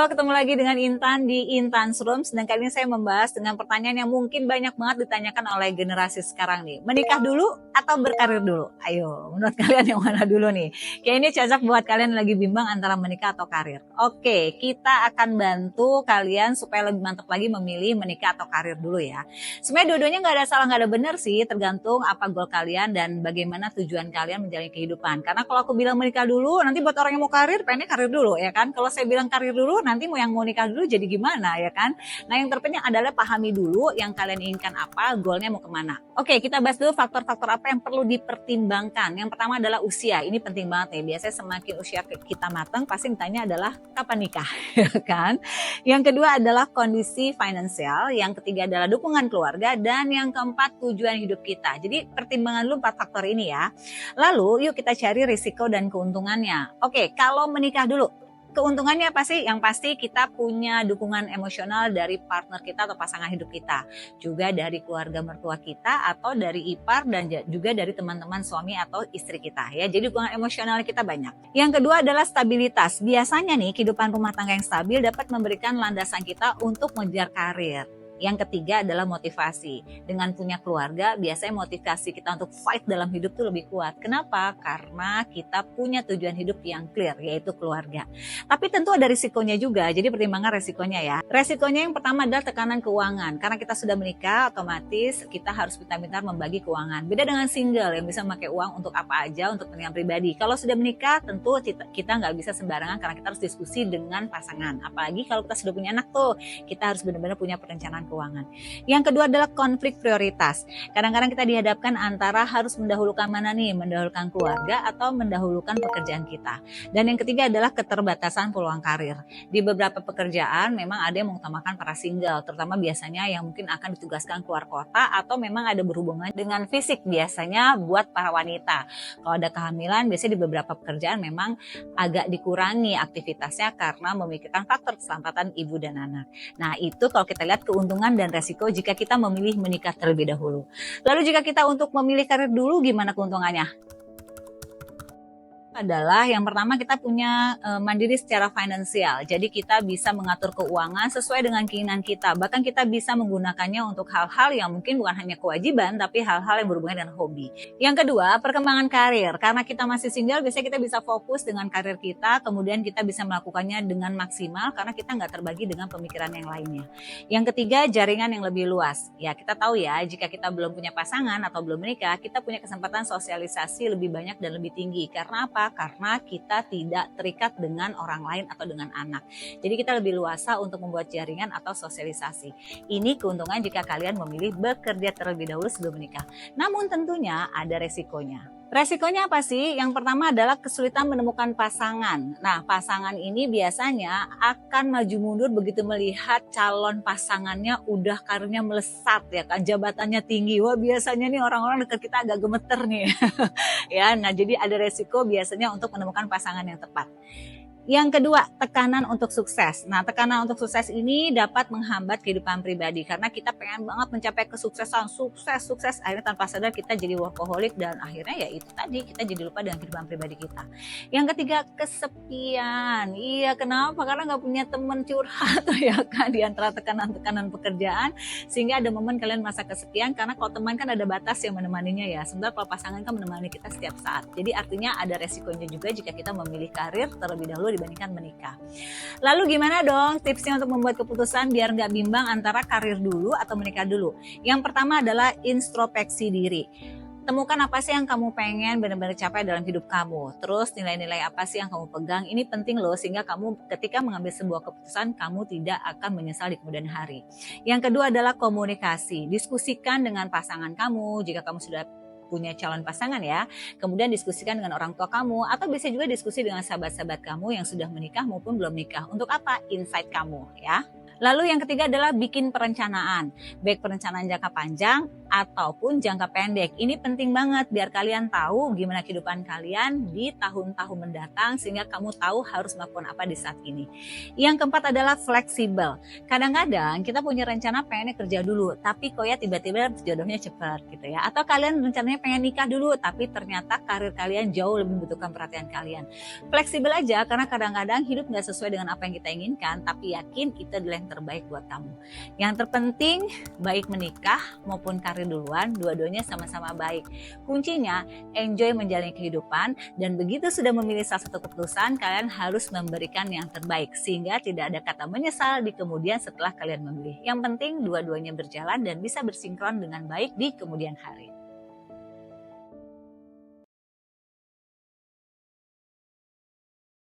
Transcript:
Halo, ketemu lagi dengan Intan di Intan's Rooms, dan kali ini saya membahas dengan pertanyaan yang mungkin banyak banget ditanyakan oleh generasi sekarang nih. Menikah dulu atau berkarir dulu? Ayo, menurut kalian yang mana dulu nih? Kayak ini cocok buat kalian yang lagi bimbang antara menikah atau karir. Oke, kita akan bantu kalian supaya lebih mantap lagi memilih menikah atau karir dulu ya. Sebenarnya dua-duanya nggak ada salah, nggak ada benar sih, tergantung apa goal kalian dan bagaimana tujuan kalian menjalani kehidupan. Karena kalau aku bilang menikah dulu, nanti buat orang yang mau karir, pengennya karir dulu ya kan. Kalau saya bilang karir dulu, nanti mau nikah dulu jadi gimana ya kan. Nah, yang terpenting adalah pahami dulu yang kalian inginkan apa, goalnya mau kemana. Oke, kita bahas dulu faktor-faktor apa yang perlu dipertimbangkan. Yang pertama adalah usia. Ini penting banget nih. Biasanya semakin usia kita matang, pasti ditanya adalah kapan nikah, ya kan. Yang kedua adalah kondisi finansial. Yang ketiga adalah dukungan keluarga. Dan yang keempat, tujuan hidup kita. Jadi pertimbangan dulu 4 faktor ini ya. Lalu yuk kita cari risiko dan keuntungannya. Oke, kalau menikah dulu, keuntungannya apa sih? Yang pasti kita punya dukungan emosional dari partner kita atau pasangan hidup kita. Juga dari keluarga mertua kita atau dari ipar dan juga dari teman-teman suami atau istri kita ya. Jadi dukungan emosional kita banyak. Yang kedua adalah stabilitas. Biasanya nih kehidupan rumah tangga yang stabil dapat memberikan landasan kita untuk mengejar karir. Yang ketiga adalah motivasi. Dengan punya keluarga, biasanya motivasi kita untuk fight dalam hidup tuh lebih kuat. Kenapa? Karena kita punya tujuan hidup yang clear, yaitu keluarga. Tapi tentu ada risikonya juga, jadi pertimbangkan risikonya ya. Risikonya yang pertama adalah tekanan keuangan. Karena kita sudah menikah, otomatis kita harus pintar-pintar membagi keuangan. Beda dengan single yang bisa memakai uang untuk apa aja, untuk kepentingan pribadi. Kalau sudah menikah, tentu kita nggak bisa sembarangan karena kita harus diskusi dengan pasangan. Apalagi kalau kita sudah punya anak tuh, kita harus benar-benar punya perencanaan keuangan. Yang kedua adalah konflik prioritas. Kadang-kadang kita dihadapkan antara harus mendahulukan mana nih, mendahulukan keluarga atau mendahulukan pekerjaan kita. Dan yang ketiga adalah keterbatasan peluang karir. Di beberapa pekerjaan memang ada yang mengutamakan para single, terutama biasanya yang mungkin akan ditugaskan keluar kota atau memang ada berhubungan dengan fisik, biasanya buat para wanita. Kalau ada kehamilan, biasanya di beberapa pekerjaan memang agak dikurangi aktivitasnya karena memikirkan faktor keselamatan ibu dan anak. Nah, itu kalau kita lihat keuntungan dan resiko jika kita memilih menikah terlebih dahulu. Lalu jika kita untuk memilih karir dulu, gimana keuntungannya? Adalah yang pertama kita punya mandiri secara finansial. Jadi kita bisa mengatur keuangan sesuai dengan keinginan kita. Bahkan kita bisa menggunakannya untuk hal-hal yang mungkin bukan hanya kewajiban, tapi hal-hal yang berhubungan dengan hobi. Yang kedua, perkembangan karir. Karena kita masih single, biasanya kita bisa fokus dengan karir kita, kemudian kita bisa melakukannya dengan maksimal karena kita nggak terbagi dengan pemikiran yang lainnya. Yang ketiga, jaringan yang lebih luas. Ya, kita tahu ya, jika kita belum punya pasangan atau belum menikah, kita punya kesempatan sosialisasi lebih banyak dan lebih tinggi. Karena apa? Karena kita tidak terikat dengan orang lain atau dengan anak. Jadi kita lebih luasa untuk membuat jaringan atau sosialisasi. Ini keuntungan jika kalian memilih bekerja terlebih dahulu sebelum menikah. Namun tentunya ada resikonya. Resikonya apa sih? Yang pertama adalah kesulitan menemukan pasangan. Nah, pasangan ini biasanya akan maju mundur begitu melihat calon pasangannya udah karirnya melesat ya kan, jabatannya tinggi. Wah, biasanya nih orang-orang dekat kita agak gemeter nih. Ya, nah jadi ada resiko biasanya untuk menemukan pasangan yang tepat. Yang kedua, tekanan untuk sukses. Nah, tekanan untuk sukses ini dapat menghambat kehidupan pribadi karena kita pengen banget mencapai kesuksesan, sukses, akhirnya tanpa sadar kita jadi workaholic dan akhirnya ya itu tadi, kita jadi lupa dengan kehidupan pribadi kita. Yang ketiga, kesepian. Iya, kenapa? Karena nggak punya teman curhat ya kan, di antara tekanan-tekanan pekerjaan, sehingga ada momen kalian masa kesepian karena kalau teman kan ada batas yang menemaninya ya. Sementara kalau pasangan kan menemani kita setiap saat. Jadi artinya ada resikonya juga jika kita memilih karir terlebih dahulu dibandingkan menikah. Lalu gimana dong tipsnya untuk membuat keputusan biar nggak bimbang antara karir dulu atau menikah dulu? Yang pertama adalah introspeksi diri. Temukan apa sih yang kamu pengen benar-benar capai dalam hidup kamu. Terus nilai-nilai apa sih yang kamu pegang. Ini penting loh sehingga kamu ketika mengambil sebuah keputusan kamu tidak akan menyesal di kemudian hari. Yang kedua adalah komunikasi. Diskusikan dengan pasangan kamu jika kamu sudah punya calon pasangan ya, kemudian diskusikan dengan orang tua kamu atau bisa juga diskusi dengan sahabat-sahabat kamu yang sudah menikah maupun belum menikah. Untuk apa? Insight kamu ya. Lalu yang ketiga adalah bikin perencanaan, baik perencanaan jangka panjang ataupun jangka pendek. Ini penting banget biar kalian tahu gimana kehidupan kalian di tahun-tahun mendatang sehingga kamu tahu harus melakukan apa di saat ini. Yang keempat adalah fleksibel. Kadang-kadang kita punya rencana pengennya kerja dulu, tapi kok ya tiba-tiba jodohnya cepat gitu ya. Atau kalian rencananya pengen nikah dulu, tapi ternyata karir kalian jauh lebih membutuhkan perhatian kalian. Fleksibel aja karena kadang-kadang hidup nggak sesuai dengan apa yang kita inginkan, tapi yakin itu adalah yang terbaik buat kamu. Yang terpenting, baik menikah maupun karir duluan, dua-duanya sama-sama baik. Kuncinya, enjoy menjalani kehidupan, dan begitu sudah memilih salah satu keputusan, kalian harus memberikan yang terbaik, sehingga tidak ada kata menyesal di kemudian setelah kalian memilih. Yang penting, dua-duanya berjalan dan bisa bersinkron dengan baik di kemudian hari.